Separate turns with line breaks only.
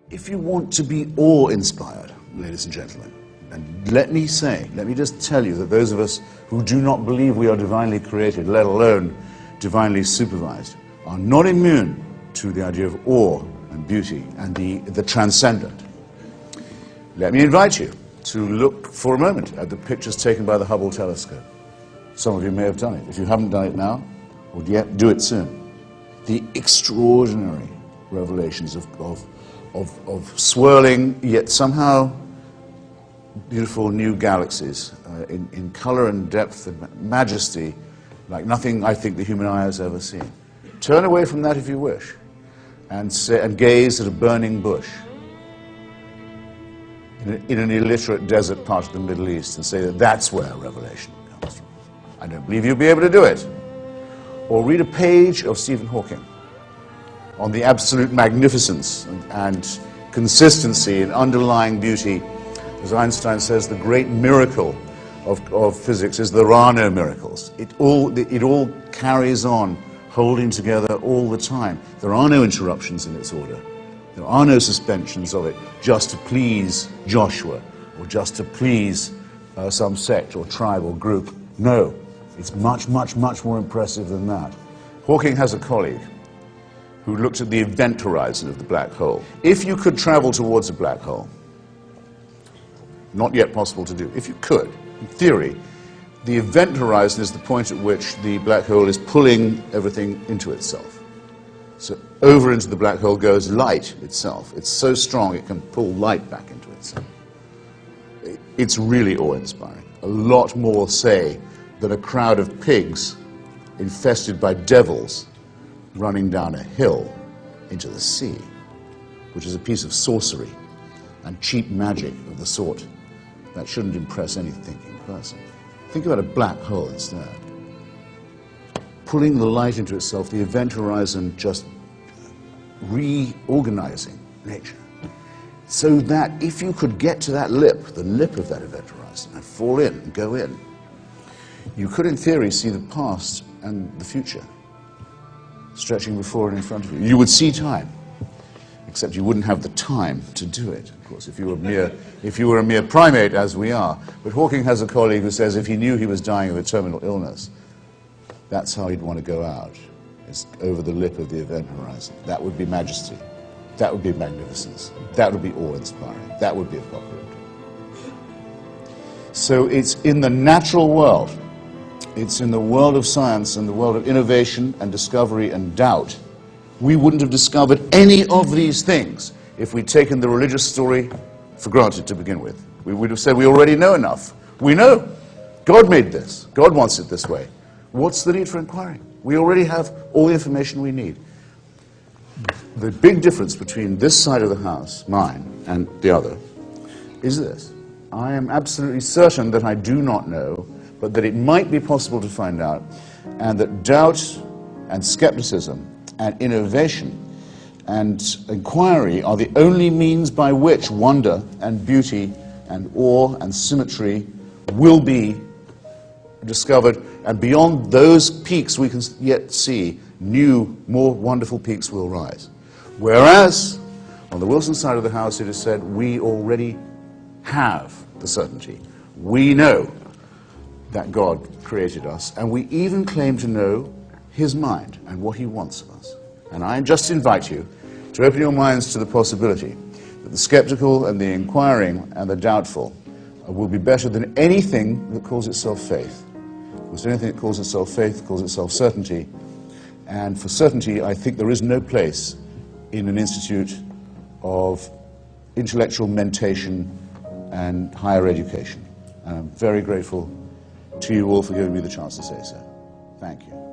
If you want to be awe-inspired, ladies and gentlemen, and let me just tell you that those of us who do not believe we are divinely created, let alone divinely supervised, are not immune to the idea of awe and beauty and the transcendent. Let me invite you to look for a moment at the pictures taken by the Hubble telescope. Some of you may have done it. If you haven't done it now, or yet, do it soon. The extraordinary revelations of swirling, yet somehow beautiful new galaxies in color and depth and majesty like nothing I think the human eye has ever seen. Turn away from that if you wish and gaze at a burning bush in an illiterate desert part of the Middle East and say that that's where revelation comes from. I don't believe you'll be able to do it. Or read a page of Stephen Hawking on the absolute magnificence and consistency and underlying beauty. As Einstein says, the great miracle of physics is there are no miracles. It all carries on, holding together all the time. There are no interruptions in its order. There are no suspensions of it just to please Joshua or just to please some sect or tribe or group. No, it's much, much, much more impressive than that. Hawking has a colleague who looked at the event horizon of the black hole. If you could travel towards a black hole, not yet possible to do, if you could, in theory, the event horizon is the point at which the black hole is pulling everything into itself. So over into the black hole goes light itself. It's so strong it can pull light back into itself. It's really awe-inspiring. A lot more, say, than a crowd of pigs infested by devils running down a hill into the sea, which is a piece of sorcery and cheap magic of the sort that shouldn't impress any thinking person. Think about a black hole instead. Pulling the light into itself, the event horizon just reorganizing nature. So that if you could get to that lip, the lip of that event horizon, and fall in and go in, you could in theory see the past and the future stretching before and in front of you. You would see time, except you wouldn't have the time to do it, of course, if you were a mere primate, as we are. But Hawking has a colleague who says if he knew he was dying of a terminal illness, that's how he'd want to go out, is over the lip of the event horizon. That would be majesty. That would be magnificence. That would be awe-inspiring. That would be apocalyptic. So it's in the natural world, it's in the world of science and the world of innovation and discovery and doubt. We wouldn't have discovered any of these things if we'd taken the religious story for granted to begin with. We would have said we already know enough. We know. God made this. God wants it this way. What's the need for inquiring? We already have all the information we need. The big difference between this side of the house, mine, and the other, is this. I am absolutely certain that I do not know, but that it might be possible to find out, and that doubt and skepticism and innovation and inquiry are the only means by which wonder and beauty and awe and symmetry will be discovered, and beyond those peaks we can yet see, new, more wonderful peaks will rise. Whereas, on the Wilson side of the house, it is said, we already have the certainty. We know that God created us, and we even claim to know His mind and what He wants of us. And I just invite you to open your minds to the possibility that the skeptical and the inquiring and the doubtful will be better than anything that calls itself faith. Because anything that calls itself faith calls itself certainty. And for certainty, I think there is no place in an institute of intellectual mentation and higher education. And I'm very grateful to you all for giving me the chance to say so. Thank you.